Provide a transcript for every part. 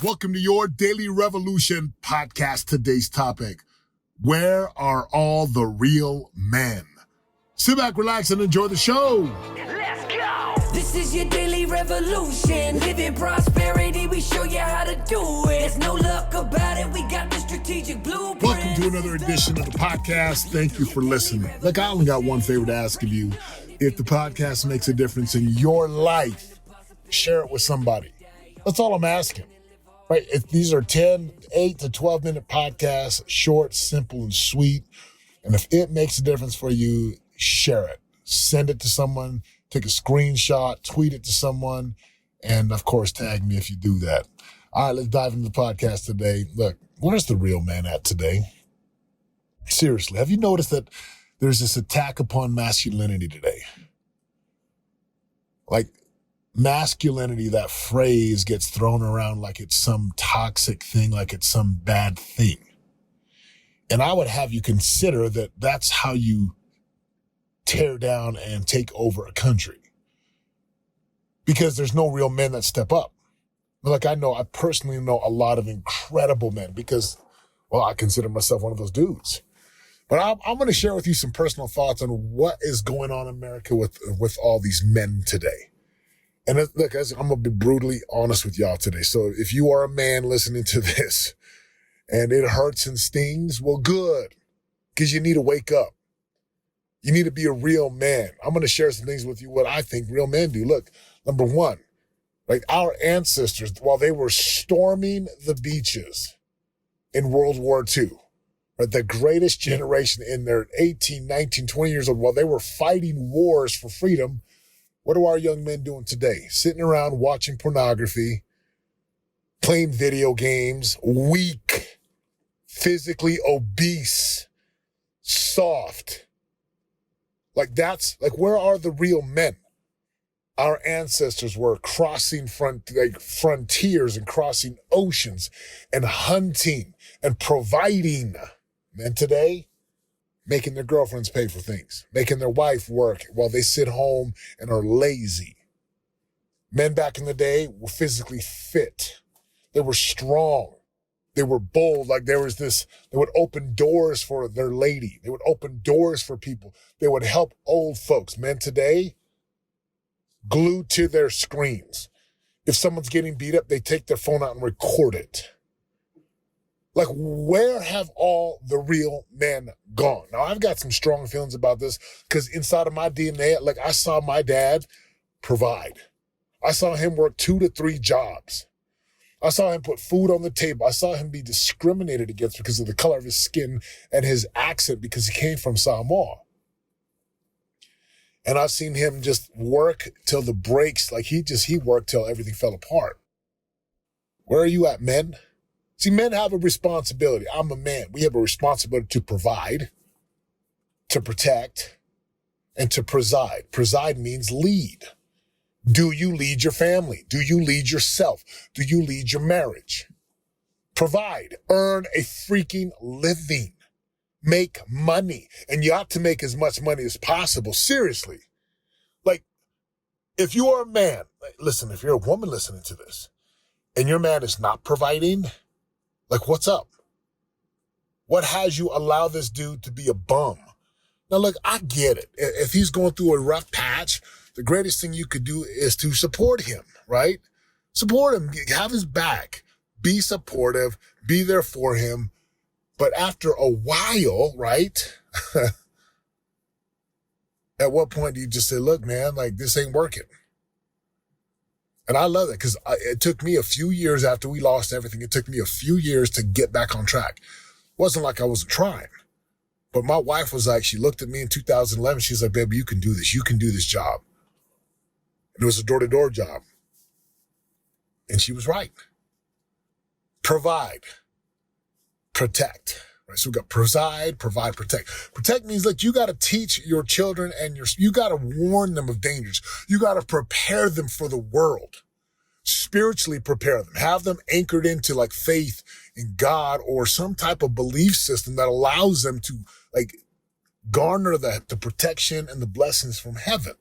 Welcome to your Daily Revolution podcast. Today's topic: where are all the real men? Sit back, relax, and enjoy the show. Let's go! This is your Daily Revolution. Live in prosperity, we show you how to do it. There's no luck about it, we got the strategic blueprint. Welcome to another edition of the podcast. Thank you for listening. Look, I only got one favor to ask of you. If the podcast makes a difference in your life, share it with somebody. That's all I'm asking. Right? If these are 8 to 12 minute podcasts, short, simple, and sweet. And if it makes a difference for you, share it. Send it to someone, take a screenshot, tweet it to someone, and of course, tag me if you do that. All right, let's dive into the podcast today. Look, where's the real man at today? Seriously, have you noticed that there's this attack upon masculinity today? Like, masculinity, that phrase gets thrown around like it's some toxic thing, like it's some bad thing. And I would have you consider that that's how you tear down and take over a country. Because there's no real men that step up. Like I personally know a lot of incredible men because, well, I consider myself one of those dudes. But I'm going to share with you some personal thoughts on what is going on in America with all these men today. And look, I'm going to be brutally honest with y'all today. So if you are a man listening to this and it hurts and stings, well, good, because you need to wake up. You need to be a real man. I'm going to share some things with you, what I think real men do. Look, number one, like our ancestors, while they were storming the beaches in World War II, right, the greatest generation in their 18, 19, 20 years old, while they were fighting wars for freedom, what are our young men doing today? Sitting around watching pornography, playing video games, weak, physically obese, soft. Where are the real men? Our ancestors were crossing frontiers and crossing oceans and hunting and providing. Men today, making their girlfriends pay for things, making their wife work while they sit home and are lazy. Men back in the day were physically fit. They were strong. They were bold. Like they would open doors for their lady. They would open doors for people. They would help old folks. Men today, glued to their screens. If someone's getting beat up, they take their phone out and record it. Like, where have all the real men gone? Now, I've got some strong feelings about this because inside of my DNA, like I saw my dad provide. I saw him work 2 to 3 jobs. I saw him put food on the table. I saw him be discriminated against because of the color of his skin and his accent because he came from Samoa. And I've seen him just work till the breaks, like he worked till everything fell apart. Where are you at, men? See, men have a responsibility. I'm a man. We have a responsibility to provide, to protect, and to preside. Preside means lead. Do you lead your family? Do you lead yourself? Do you lead your marriage? Provide. Earn a freaking living. Make money. And you ought to make as much money as possible. Seriously. Like, if you are a man, listen, if you're a woman listening to this, and your man is not providing, like, what's up? What has you allow this dude to be a bum? Now, look, I get it. If he's going through a rough patch, the greatest thing you could do is to support him, right? Support him. Have his back. Be supportive. Be there for him. But after a while, right? At what point do you just say, look, man, like, this ain't working? And I love it because it took me a few years after we lost everything. It took me a few years to get back on track. It wasn't like I wasn't trying. But my wife was like, she looked at me in 2011. She's like, baby, you can do this. You can do this job. And it was a door-to-door job. And she was right. Provide. Protect. Right? So we got preside, provide, protect. Protect means like you got to teach your children and you got to warn them of dangers. You got to prepare them for the world. Spiritually prepare them. Have them anchored into like faith in God or some type of belief system that allows them to like garner the protection and the blessings from heaven.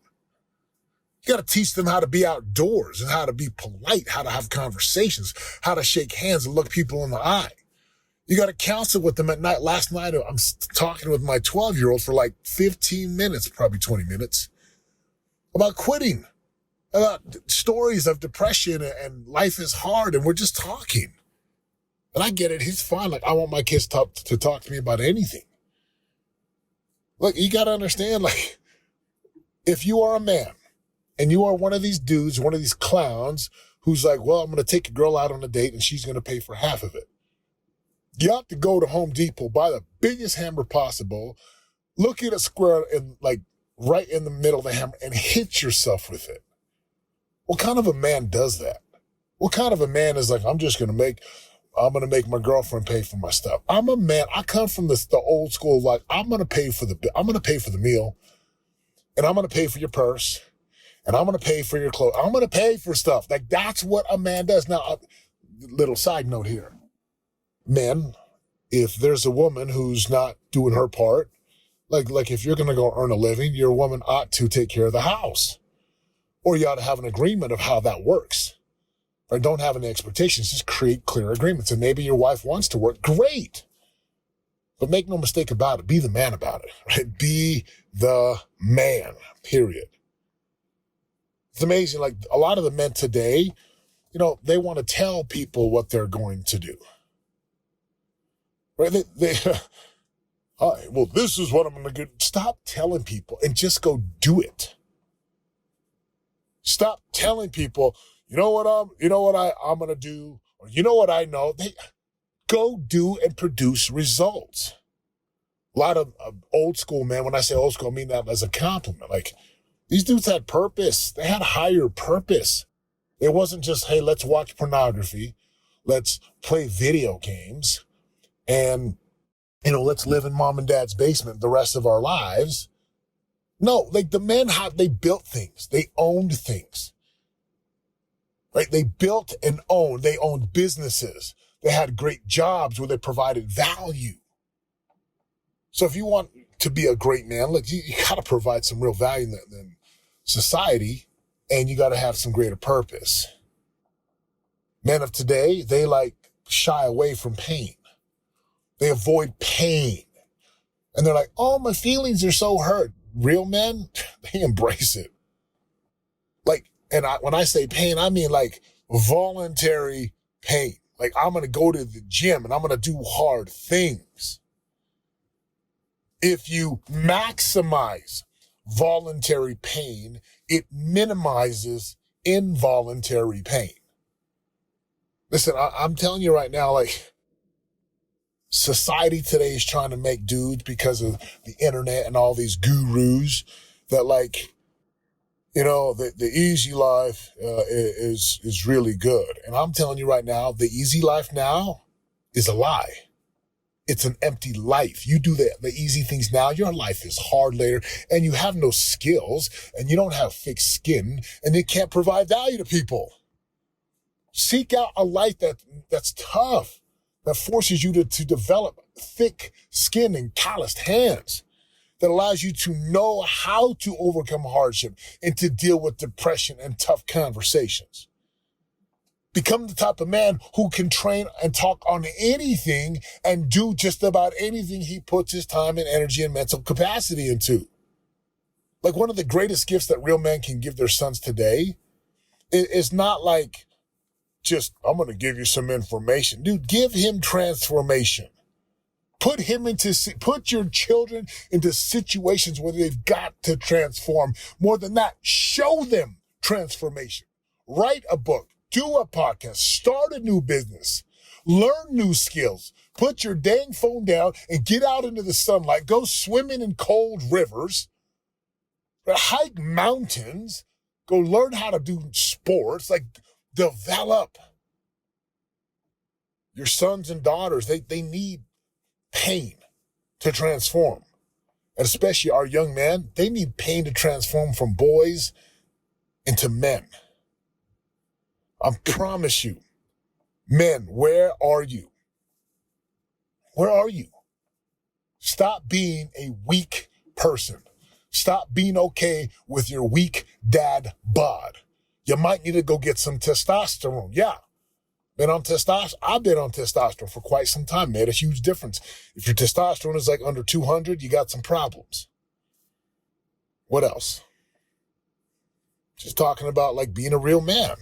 You got to teach them how to be outdoors and how to be polite, how to have conversations, how to shake hands and look people in the eye. You got to counsel with them at night. Last night, I'm talking with my 12-year-old for like 15 minutes, probably 20 minutes, about quitting, about stories of depression and life is hard, and we're just talking. And I get it. He's fine. Like, I want my kids to talk to me about anything. Look, you got to understand, like, if you are a man and you are one of these dudes, one of these clowns who's like, well, I'm going to take a girl out on a date and she's going to pay for half of it. You have to go to Home Depot, buy the biggest hammer possible, look at a square and like right in the middle of the hammer and hit yourself with it. What kind of a man does that? What kind of a man is like, I'm going to make my girlfriend pay for my stuff. I'm a man. I come from the old school, like, I'm going to pay for the meal, and I'm going to pay for your purse, and I'm going to pay for your clothes. I'm going to pay for stuff. Like, that's what a man does. Now, little side note here. Men, if there's a woman who's not doing her part, like if you're going to go earn a living, your woman ought to take care of the house. Or you ought to have an agreement of how that works. Or don't have any expectations, just create clear agreements. And maybe your wife wants to work, great. But make no mistake about it, be the man about it, right? Be the man, period. It's amazing, like a lot of the men today, they want to tell people what they're going to do. Right? All right, well, this is what I'm going to do. Stop telling people and just go do it. Stop telling people, I'm going to do, or you know what I know. Go do and produce results. A lot of old school men, when I say old school, I mean that as a compliment. Like, these dudes had purpose. They had higher purpose. It wasn't just, hey, let's watch pornography. Let's play video games. And, let's live in mom and dad's basement the rest of our lives. No, like the men they built things. They owned things. Right? They built and owned. They owned businesses. They had great jobs where they provided value. So if you want to be a great man, look, you got to provide some real value in society, and you got to have some greater purpose. Men of today, they shy away from pain. They avoid pain. And they're like, oh, my feelings are so hurt. Real men, they embrace it. When I say pain, I mean voluntary pain. Like, I'm going to go to the gym and I'm going to do hard things. If you maximize voluntary pain, it minimizes involuntary pain. Listen, I'm telling you right now, society today is trying to make dudes, because of the internet and all these gurus, that the easy life is really good. And I'm telling you right now, the easy life now is a lie. It's an empty life. You do the easy things now, your life is hard later, and you have no skills, and you don't have thick skin, and you can't provide value to people. Seek out a life that's tough, that forces you to develop thick skin and calloused hands, that allows you to know how to overcome hardship and to deal with depression and tough conversations. Become the type of man who can train and talk on anything and do just about anything he puts his time and energy and mental capacity into. One of the greatest gifts that real men can give their sons today is not just, I'm going to give you some information. Dude, give him transformation. Put your children into situations where they've got to transform. More than that, show them transformation. Write a book, do a podcast, start a new business, learn new skills, put your dang phone down and get out into the sunlight, go swimming in cold rivers, hike mountains, go learn how to do sports, develop. Your sons and daughters, they need pain to transform. And especially our young men, they need pain to transform from boys into men. I promise you, men, where are you? Where are you? Stop being a weak person. Stop being okay with your weak dad bod. You might need to go get some testosterone. Yeah. I've been on testosterone for quite some time. Made a huge difference. If your testosterone is like under 200, you got some problems. What else? Just talking about like being a real man.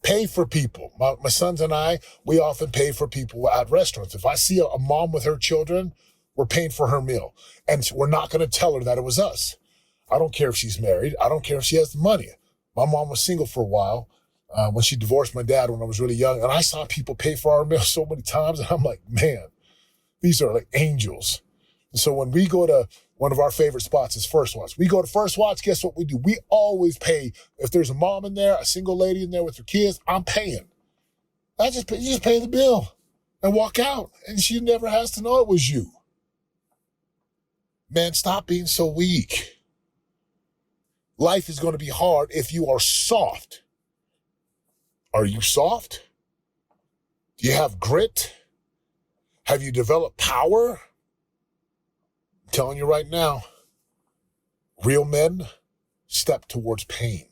Pay for people. My sons and I, we often pay for people at restaurants. If I see a mom with her children, we're paying for her meal. And we're not going to tell her that it was us. I don't care if she's married. I don't care if she has the money. My mom was single for a while when she divorced my dad when I was really young. And I saw people pay for our meal so many times. And I'm like, man, these are like angels. And so when we go to one of our favorite spots is First Watch. We go to First Watch, guess what we do? We always pay. If there's a mom in there, a single lady in there with her kids, I'm paying. You just pay the bill and walk out. And she never has to know it was you. Man, stop being so weak. Life is going to be hard if you are soft. Are you soft? Do you have grit? Have you developed power? I'm telling you right now, real men step towards pain.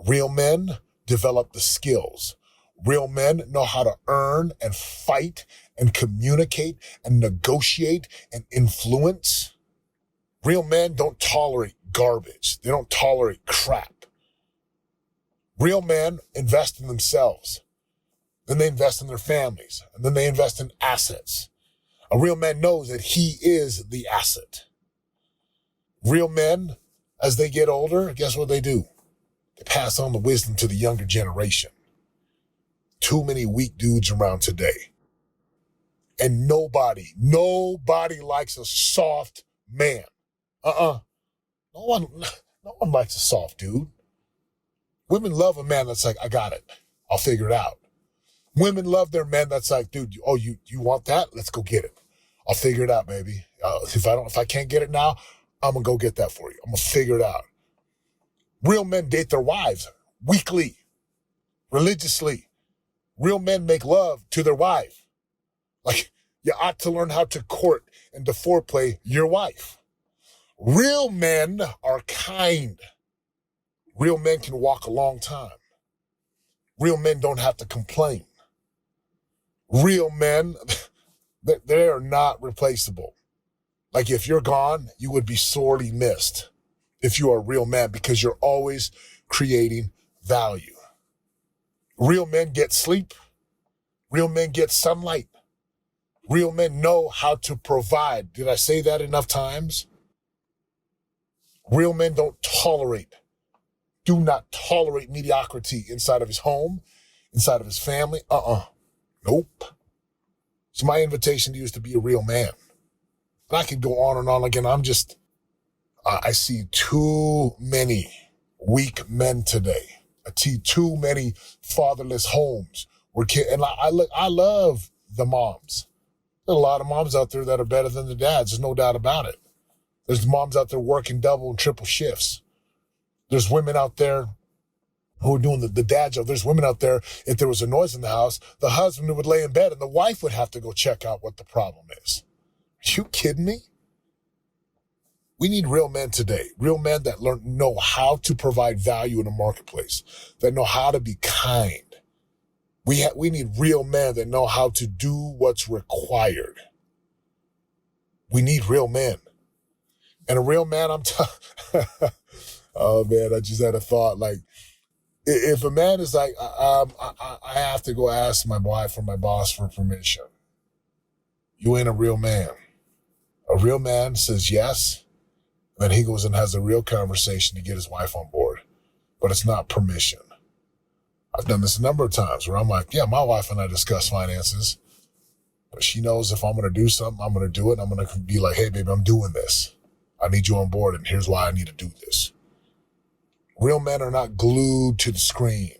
Real men develop the skills. Real men know how to earn and fight and communicate and negotiate and influence. Real men don't tolerate garbage. They don't tolerate crap. Real men invest in themselves. Then they invest in their families. And then they invest in assets. A real man knows that he is the asset. Real men, as they get older, guess what they do? They pass on the wisdom to the younger generation. Too many weak dudes around today. And nobody likes a soft man. No one likes a soft dude. Women love a man that's like, I got it. I'll figure it out. Women love their men that's like, dude, you want that? Let's go get it. I'll figure it out, baby. If I can't get it now, I'm gonna go get that for you. I'm gonna figure it out. Real men date their wives weekly, religiously. Real men make love to their wife. Like, you ought to learn how to court and to foreplay your wife. Real men are kind. Real men can walk a long time. Real men don't have to complain. Real men, they are not replaceable. Like, if you're gone, you would be sorely missed if you are a real man, because you're always creating value. Real men get sleep. Real men get sunlight. Real men know how to provide. Did I say that enough times? Real men do not tolerate mediocrity inside of his home, inside of his family. Nope. So my invitation to you is to be a real man. And I could go on and on again. I see too many weak men today. I see too many fatherless homes where and I love the moms. There's a lot of moms out there that are better than the dads. There's no doubt about it. There's moms out there working double and triple shifts. There's women out there who are doing the dad job. There's women out there, if there was a noise in the house, the husband would lay in bed and the wife would have to go check out what the problem is. Are you kidding me? We need real men today. Real men that know how to provide value in the marketplace, that know how to be kind. We need real men that know how to do what's required. We need real men. And a real man, oh man, I just had a thought. Like, if a man is like, I have to go ask my wife or my boss for permission, you ain't a real man. A real man says yes, then he goes and has a real conversation to get his wife on board. But it's not permission. I've done this a number of times where I'm like, yeah, my wife and I discuss finances, but she knows if I'm going to do something, I'm going to do it. And I'm going to be like, hey, baby, I'm doing this. I need you on board, and here's why I need to do this. Real men are not glued to the screen.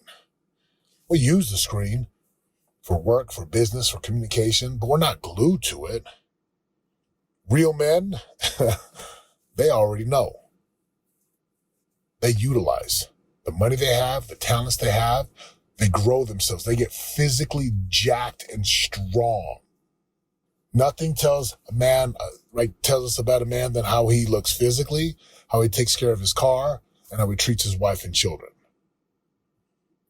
We use the screen for work, for business, for communication, but we're not glued to it. Real men, they already know. They utilize the money they have, the talents they have. They grow themselves. They get physically jacked and strong. Nothing tells us about a man than how he looks physically, how he takes care of his car, and how he treats his wife and children.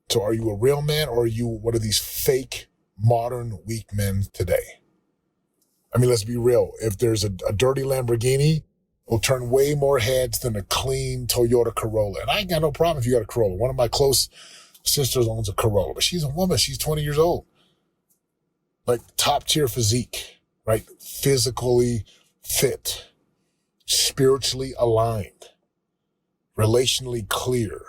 So are you a real man, or are you one of these fake, modern, weak men today? I mean, let's be real. If there's a dirty Lamborghini, will turn way more heads than a clean Toyota Corolla. And I ain't got no problem if you got a Corolla. One of my close sisters owns a Corolla, but she's a woman. She's 20 years old. Like top tier physique, right? Physically fit, spiritually aligned, relationally clear.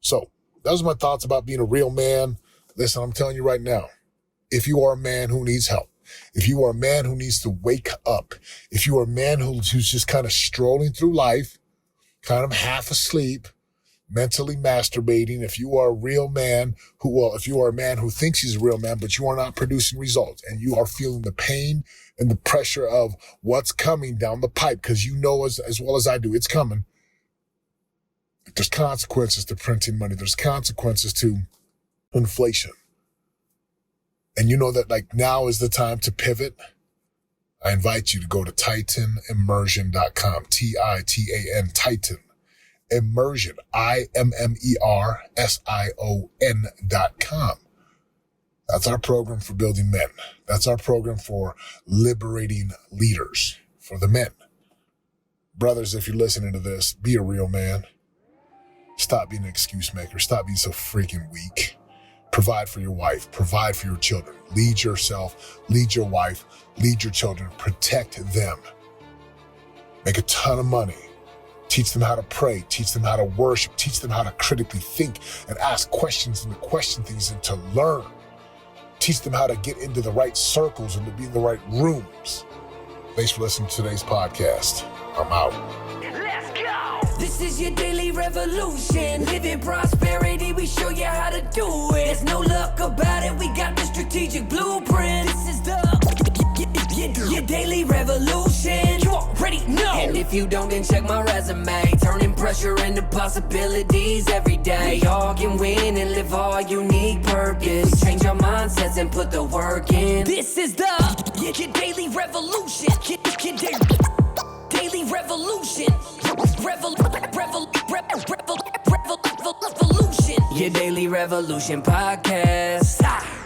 So those are my thoughts about being a real man. Listen, I'm telling you right now, if you are a man who needs help, if you are a man who needs to wake up, if you are a man who's just kind of strolling through life, kind of half asleep, mentally masturbating, if you are a real man if you are a man who thinks he's a real man, but you are not producing results, and you are feeling the pain and the pressure of what's coming down the pipe, because you know as well as I do, it's coming. There's consequences to printing money. There's consequences to inflation. And you know that like now is the time to pivot. I invite you to go to TitanImmersion.com, Titan, Titan, Immersion, IMMERSION.com. That's our program for building men. That's our program for liberating leaders, for the men. Brothers, if you're listening to this, be a real man. Stop being an excuse maker. Stop being so freaking weak. Provide for your wife. Provide for your children. Lead yourself. Lead your wife. Lead your children. Protect them. Make a ton of money. Teach them how to pray. Teach them how to worship. Teach them how to critically think and ask questions and to question things and to learn. Teach them how to get into the right circles and to be in the right rooms. Thanks for listening to today's podcast. I'm out. Let's go! This is your daily revolution. Live in prosperity, we show you how to do it. There's no luck about it, we got the strategic blueprint. This is your daily revolution. You already know. And if you don't, then check my resume. Turning pressure into possibilities every day. We all can win and live our unique purpose. We change our mindsets and put the work in. This is your daily revolution. Your daily revolution. Revolution. Your daily revolution podcast.